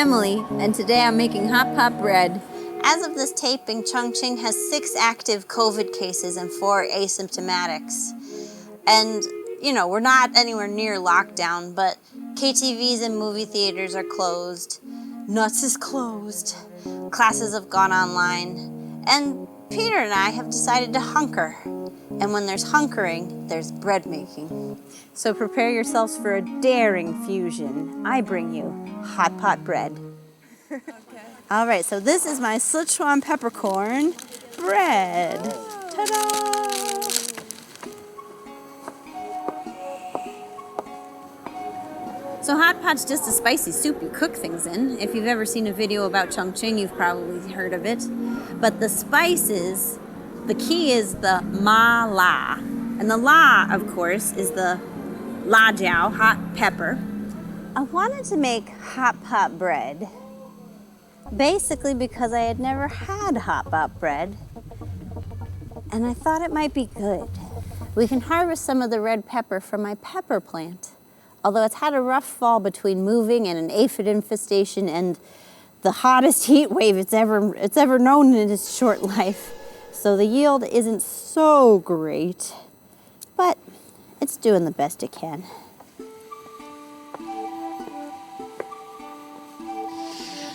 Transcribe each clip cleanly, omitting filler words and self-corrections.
Emily, and today I'm making hot pot bread. As of this taping, Chongqing has 6 active COVID cases and 4 asymptomatics. And, you know, we're not anywhere near lockdown, but KTVs and movie theaters are closed. Nuts is closed. Classes have gone online. And Peter and I have decided to hunker. And when there's hunkering, there's bread making. So prepare yourselves for a daring fusion. I bring you hot pot bread. Okay. All right, so this is my Sichuan Peppercorn bread. Ta-da! So hot pot's just a spicy soup you cook things in. If you've ever seen a video about Chongqing, you've probably heard of it. But the spices, the key is the ma la. And the la, of course, is the la jiao, hot pepper. I wanted to make hot pot bread basically because I had never had hot pot bread and I thought it might be good. We can harvest some of the red pepper from my pepper plant. Although it's had a rough fall between moving and an aphid infestation and the hottest heat wave it's ever known in its short life. So the yield isn't so great, but it's doing the best it can.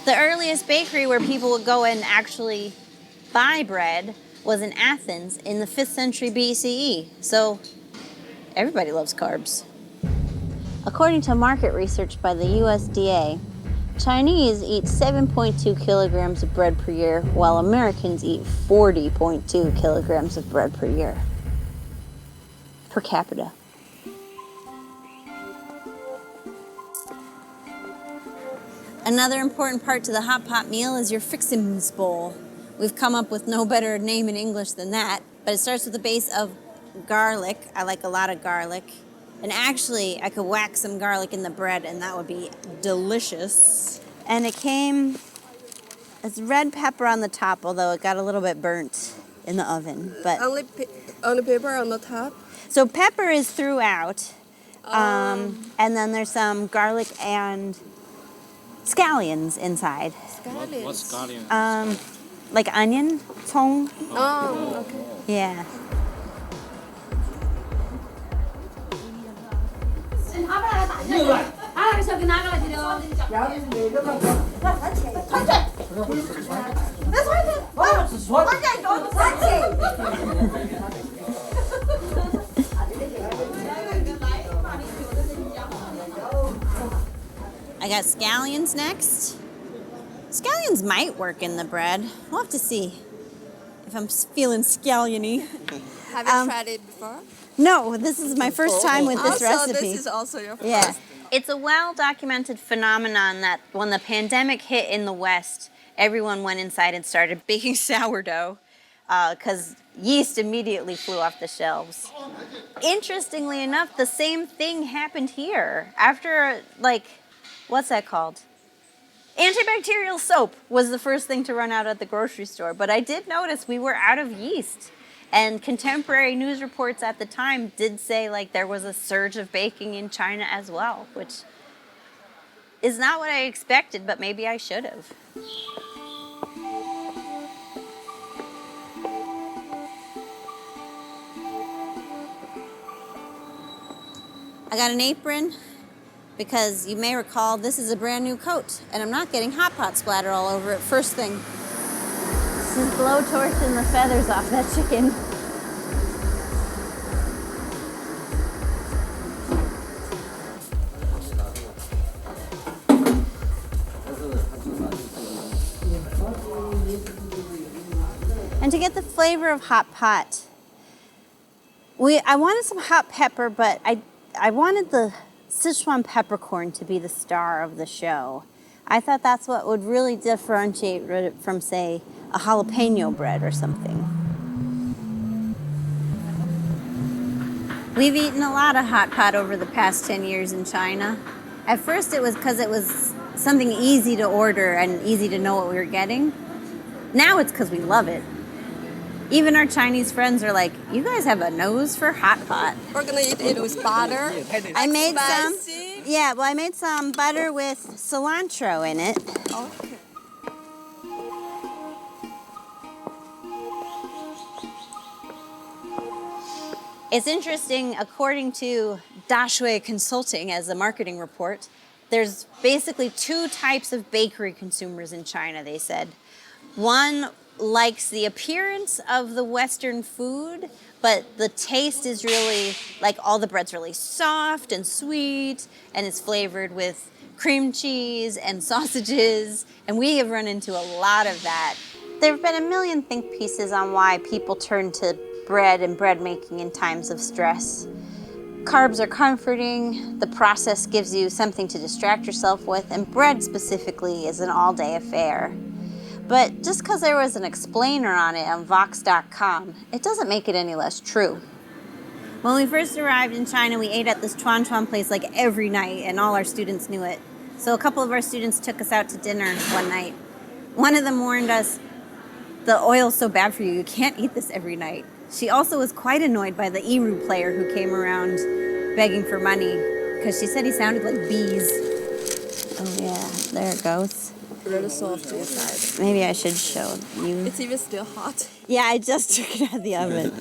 The earliest bakery where people would go and actually buy bread was in Athens in the 5th century BCE. So everybody loves carbs. According to market research by the USDA, Chinese eat 7.2 kilograms of bread per year, while Americans eat 40.2 kilograms of bread per year, per capita. Another important part to the hot pot meal is your 𝗣𝗵cie bowl. We've come up with no better name in English than that, but it starts with a base of garlic. I like a lot of garlic. And actually, I could whack some garlic in the bread and that would be delicious. And it came as red pepper on the top, although it got a little bit burnt in the oven. But only pepper on the top? So pepper is throughout. And then there's some garlic and scallions inside. Scallions? What's scallions? Like onion, cong. Oh, okay. Yeah. I got scallions next. Scallions might work in the bread. We'll have to see if I'm feeling scallion-y. Have you tried it before? No, this is my first time with this recipe. This is also your first. Yeah. It's a well-documented phenomenon that when the pandemic hit in the West, everyone went inside and started baking sourdough because yeast immediately flew off the shelves. Interestingly enough, the same thing happened here. After, like, what's that called? Antibacterial soap was the first thing to run out at the grocery store, but I did notice we were out of yeast. And contemporary news reports at the time did say like there was a surge of baking in China as well, which is not what I expected, but maybe I should have. I got an apron because you may recall this is a brand new coat and I'm not getting hot pot splatter all over it first thing. This is blowtorching the feathers off that chicken. And to get the flavor of hot pot, I wanted some hot pepper, but I wanted the Sichuan Peppercorn to be the star of the show. I thought that's what would really differentiate it from, say, a jalapeno bread or something. We've eaten a lot of hot pot over the past 10 years in China. At first it was because it was something easy to order and easy to know what we were getting. Now it's because we love it. Even our Chinese friends are like, you guys have a nose for hot pot. We're gonna eat it with butter. I made some. Yeah, well, I made some butter with cilantro in it. Okay. It's interesting, according to 𝗣𝘂 Consulting as a marketing report, there's basically two types of bakery consumers in China, they said. One likes the appearance of the Western food, but the taste is really, like all the bread's really soft and sweet, and it's flavored with cream cheese and sausages, and we have run into a lot of that. There have been a million think pieces on why people turn to bread and bread making in times of stress. Carbs are comforting, the process gives you something to distract yourself with, and bread specifically is an all-day affair. But just because there was an explainer on it on Vox.com, it doesn't make it any less true. When we first arrived in China, we ate at this Chuan place like every night, and all our students knew it. So a couple of our students took us out to dinner one night. One of them warned us, "The oil's so bad for you, you can't eat this every night." She also was quite annoyed by the 𝗖𝗵cie player who came around begging for money, because she said he sounded like bees. Oh yeah, there it goes. A little soft inside. Maybe I should show you. It's even still hot. Yeah, I just took it out of the oven.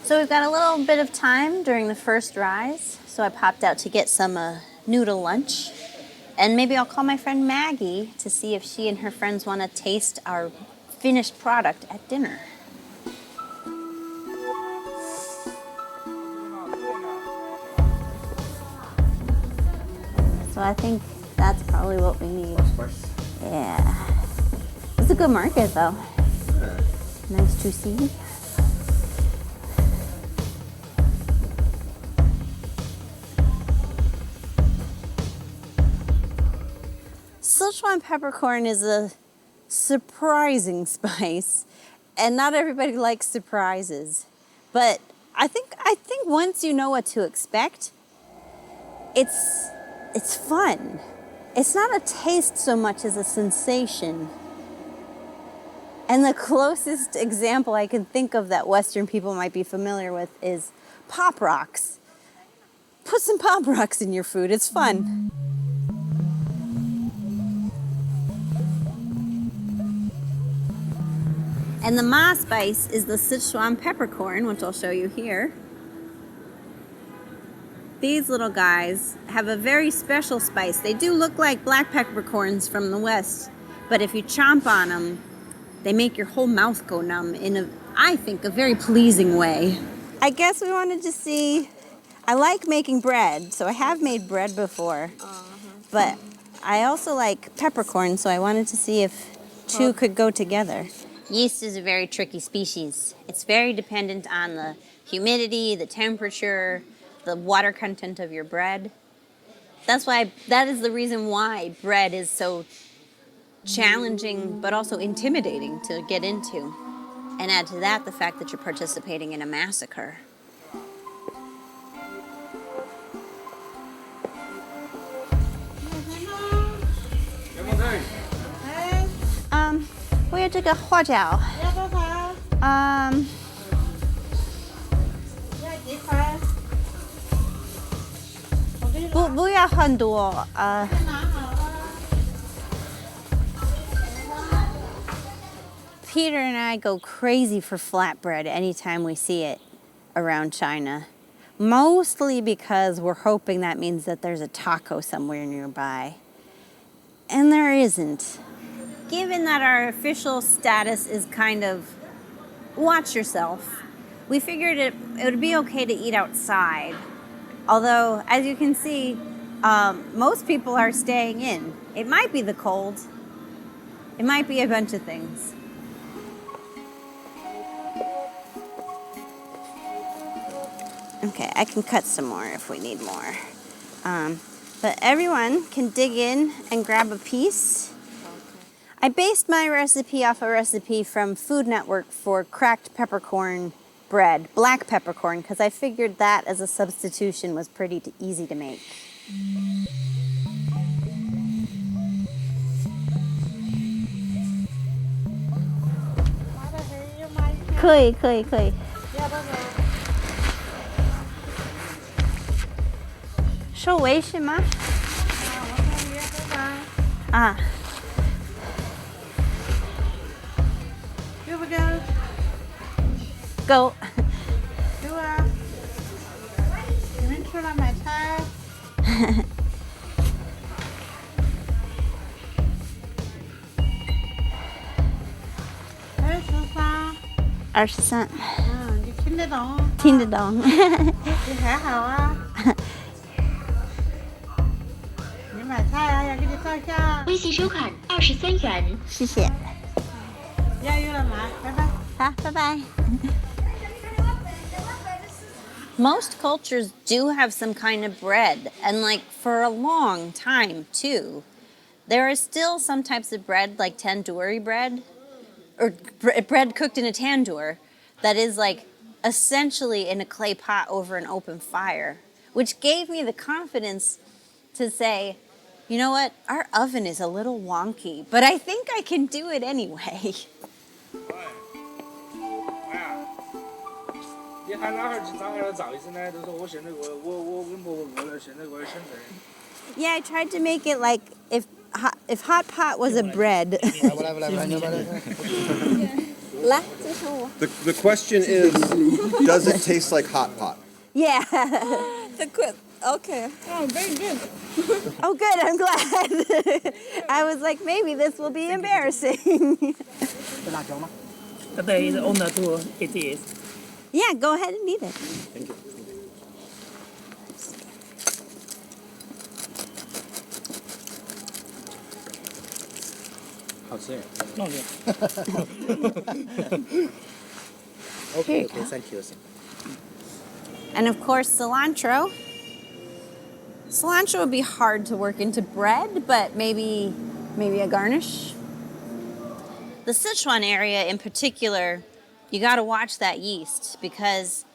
So we've got a little bit of time during the first rise, so I popped out to get some noodle lunch. And maybe I'll call my friend Maggie to see if she and her friends want to taste our finished product at dinner. So I think that's probably what we need. Yeah. It's a good market though. Nice to see. Sichuan peppercorn is a surprising spice, and not everybody likes surprises. But I think once you know what to expect, it's fun. It's not a taste so much as a sensation. And the closest example I can think of that Western people might be familiar with is Pop Rocks. Put some Pop Rocks in your food, it's fun. And the ma spice is the Sichuan peppercorn, which I'll show you here. These little guys have a very special spice. They do look like black peppercorns from the West, but if you chomp on them, they make your whole mouth go numb in I think, a very pleasing way. I guess we wanted to see, I like making bread, so I have made bread before, but I also like peppercorn, so I wanted to see if two could go together. Yeast is a very tricky species. It's very dependent on the humidity, the temperature, the water content of your bread. That is the reason why bread is so challenging but also intimidating to get into. And add to that the fact that you're participating in a massacre.我有这个花椒。要多少？不要很多。Peter and I go crazy for flatbread anytime we see it around China. Mostly because we're hoping that means that there's a taco somewhere nearby. And there isn't. Given that our official status is kind of watch yourself, we figured it would be okay to eat outside. Although, as you can see, most people are staying in. It might be the cold. It might be a bunch of things. Okay, I can cut some more if we need more. But everyone can dig in and grab a piece. I based my recipe off a recipe from Food Network for cracked peppercorn bread, black peppercorn, because I figured that as a substitution was pretty easy to make.可以。收围是吗？啊。要不就Go. 走啊！你们出来买菜。23。嗯，你听得懂？听得懂。你还好啊。你买菜啊，要给你照相。微信收款23元。谢谢。加油了嘛，拜拜。好，拜拜。Most cultures do have some kind of bread, and like for a long time too. There are still some types of bread, like tandoori bread, or bread cooked in a tandoor, that is like essentially in a clay pot over an open fire, which gave me the confidence to say, you know what, our oven is a little wonky, but I think I can do it anyway. 你喊哪哈儿去张孩儿照一次呢？都说我现在我跟婆婆饿了，现在我要省事儿。 Yeah, I tried to make it like if hot pot was a bread. The question is, does it taste like hot pot? Yeah. Okay. Oh, very good. Oh, good. I'm glad. I was like, maybe this will be embarrassing. Today is honor to eat this. Yeah, go ahead and eat it. Thank you. Okay, thank you. And of course, cilantro. Cilantro would be hard to work into bread, but maybe a garnish. The Sichuan area in particular, you got to watch that yeast because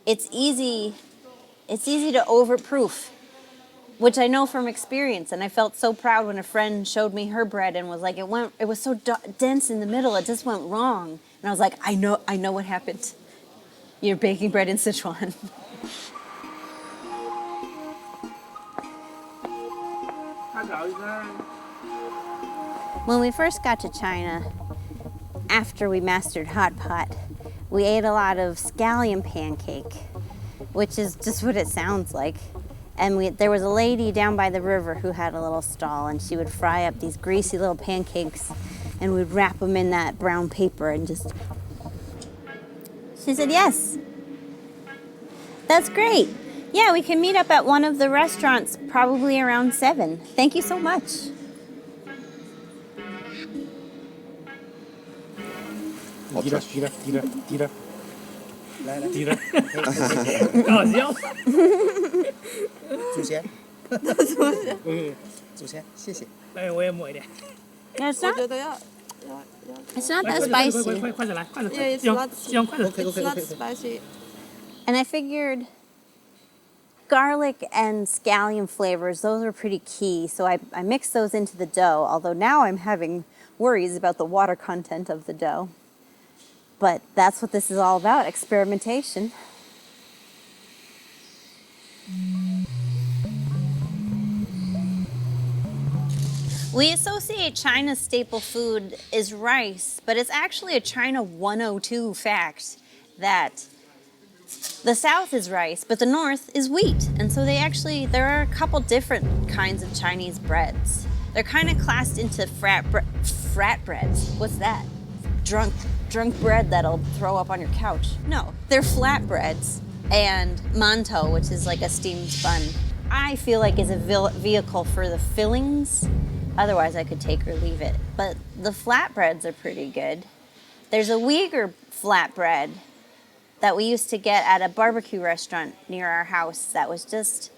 it's easy to overproof, which I know from experience. And I felt so proud when a friend showed me her bread and was like, it was so dense in the middle, it just went wrong. And I was like, I know what happened. You're baking bread in Sichuan. When we first got to China, after we mastered hot pot, we ate a lot of scallion pancake, which is just what it sounds like. And there was a lady down by the river who had a little stall, and she would fry up these greasy little pancakes, and we'd wrap them in that brown paper and just... She said, yes. That's great. Yeah, we can meet up at one of the restaurants probably around 7. Thank you so much. I'll trust you. 搞笑。祖先，祖先，谢谢。来，我也抹一点。It's 我 not, 觉得要 it's not that 快 spicy. 快点来，快点。 Yeah, it's 用 not 用快点。 it's not spicy. And I figured garlic and scallion flavors, those are pretty key. So I mixed those into the dough, although now I'm having worries about the water content of the dough. But that's what this is all about, experimentation. We associate China's staple food is rice, but it's actually a China 102 fact that the south is rice, but the north is wheat. And so there are a couple different kinds of Chinese breads. They're kind of classed into frat breads. What's that? Drunk bread that'll throw up on your couch. No, they're flat breads and mantou, which is like a steamed bun. I feel like is a vehicle for the fillings. Otherwise, I could take or leave it. But the flatbreads are pretty good. There's a Uyghur flatbread that we used to get at a barbecue restaurant near our house that was just...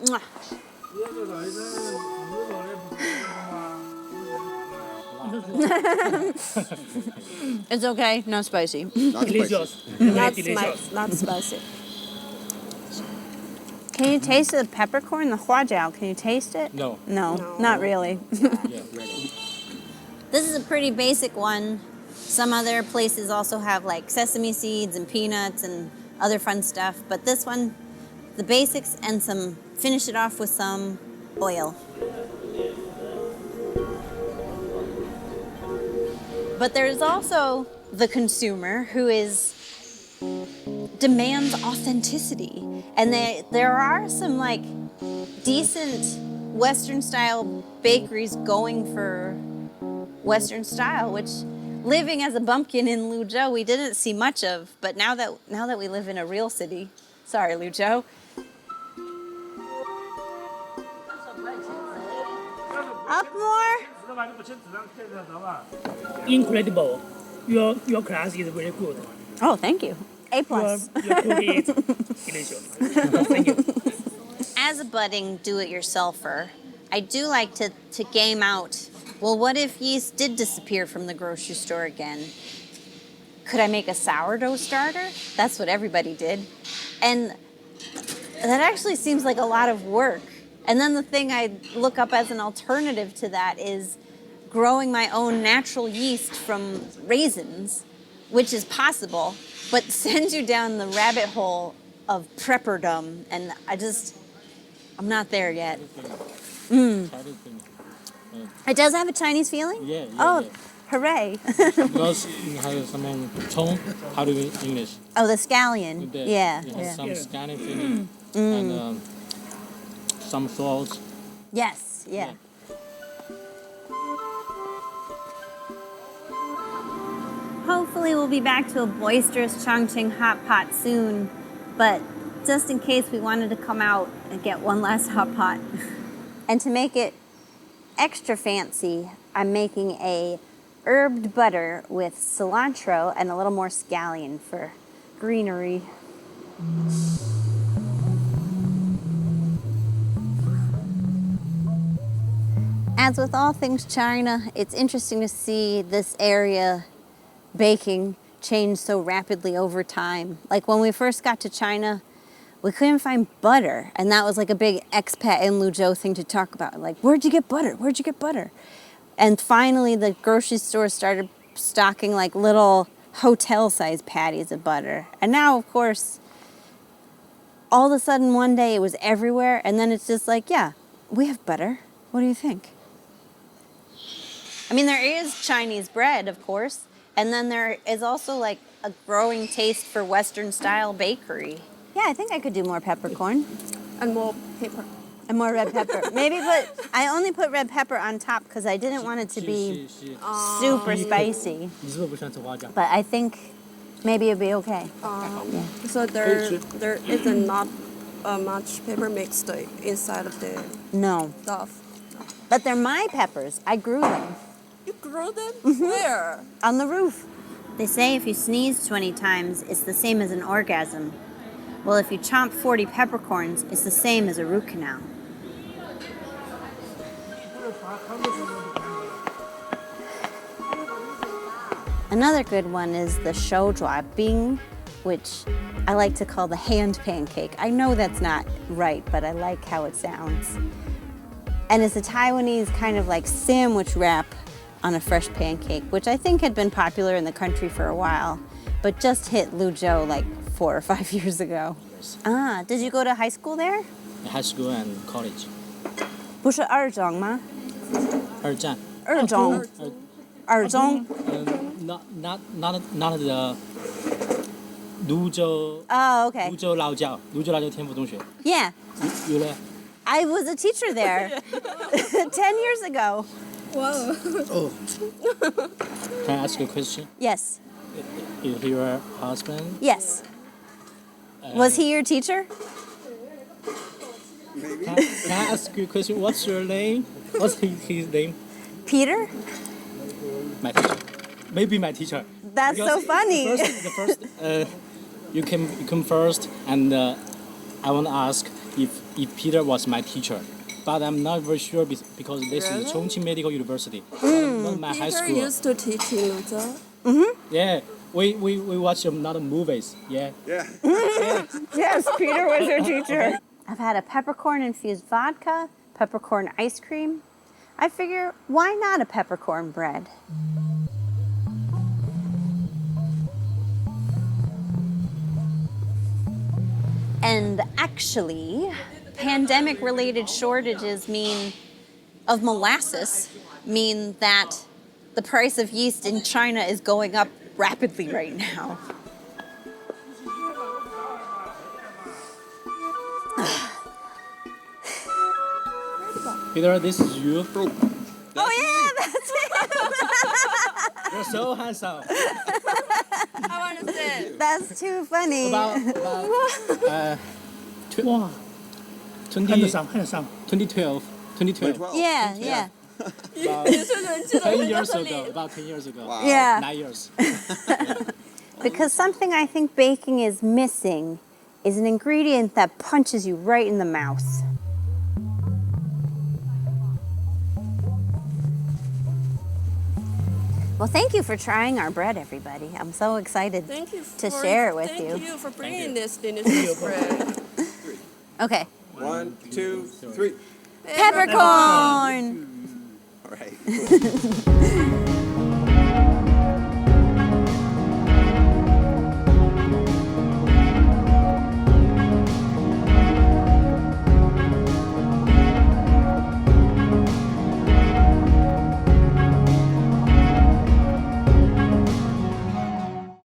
Mwah. It's okay, not spicy. Not spicy. Delicious. Not spicy. Can you taste the peppercorn, the huajiao? Can you taste it? No. No, not really. Yeah, ready. This is a pretty basic one. Some other places also have like sesame seeds and peanuts and other fun stuff, but this one, the basics and finish it off with some oil. But there's also the consumer who demands authenticity. And there are some like decent Western style bakeries going for Western style, which living as a bumpkin in Luzhou, we didn't see much of. But now that we live in a real city, sorry, Luzhou. Up more. Incredible. Your class is very good. Oh, thank you. A+. Your cookie is delicious. Thank you. As a budding do-it-yourselfer, I do like to game out, well, what if yeast did disappear from the grocery store again? Could I make a sourdough starter? That's what everybody did. And that actually seems like a lot of work. And then the thing I look up as an alternative to that is growing my own natural yeast from raisins, which is possible, but sends you down the rabbit hole of prepperdom. And I'm not there yet. It does have a Chinese feeling? Yeah. Hooray. Because you have some Chong, how do you English? Oh, the scallion. Yeah. Some scallion feeling and some sauce. Yes, yeah. Hopefully we'll be back to a boisterous Chongqing hot pot soon, but just in case, we wanted to come out and get one last hot pot. And to make it extra fancy, I'm making a herbed butter with cilantro and a little more scallion for greenery. As with all things China, it's interesting to see this area baking change so rapidly over time. Like when we first got to China, we couldn't find butter. And that was like a big expat in Luzhou thing to talk about. Like, where'd you get butter? Where'd you get butter? And finally, the grocery stores started stocking like little hotel-sized patties of butter. And now, of course, all of a sudden one day it was everywhere. And then it's just like, yeah, we have butter. What do you think? I mean, there is Chinese bread, of course. And then there is also like a growing taste for Western-style bakery. Yeah, I think I could do more peppercorn. And more pepper. And more red pepper. Maybe I only put red pepper on top because I didn't want it to be super spicy. But I think maybe it'd be okay. Yeah. So there isn't not much pepper mixed inside of the stuff. But they're my peppers. I grew them. You grew them? Where? On the roof. They say if you sneeze 20 times, it's the same as an orgasm. Well, if you chomp 40 peppercorns, it's the same as a root canal. Another good one is the 手抓饼, which I like to call the hand pancake. I know that's not right, but I like how it sounds. And it's a Taiwanese kind of like sandwich wrap on a fresh pancake, which I think had been popular in the country for a while, but just hit Luzhou like 4 or 5 years ago. Ah, did you go to high school there? High school and college. 不是二中吗？二战。二中。二中。Not the 泸州。Oh, okay. 泸州老教天府中学。Yeah. You there? I was a teacher there 10 years ago. Wow. Oh. Can I ask you a question? Yes. Is he your husband? Yes. Was he your teacher? Maybe. Can I ask you a question? What's your name? What's his name? Peter? My teacher. Maybe my teacher. That's Because so funny. The first you came first, and I want to ask if Peter was my teacher. But I'm not very sure because this is Chongqing Medical University, not my high school. Peter used to teach in Luzhou. Yeah, we watch a lot of movies. Yeah. Yeah. Yes, Peter was your teacher. I've had a peppercorn-infused vodka, peppercorn ice cream. I figure, why not a peppercorn bread? And actually, pandemic-related shortages of molasses mean that the price of yeast in China is going up rapidly right now. Peter, this is you. Oh yeah, that's it. You're so handsome. I want to sit. That's too funny. About 2012. 2012. Yeah, yeah. About 10 years ago. About 10 years ago. Wow. Yeah. 9 years. Because something I think baking is missing is an ingredient that punches you right in the mouth. Well, thank you for trying our bread, everybody. I'm so excited Thank you to share it with you. Thank you for bringing this delicious bread. Okay. 1, 2, 3. Peppercorn! All right.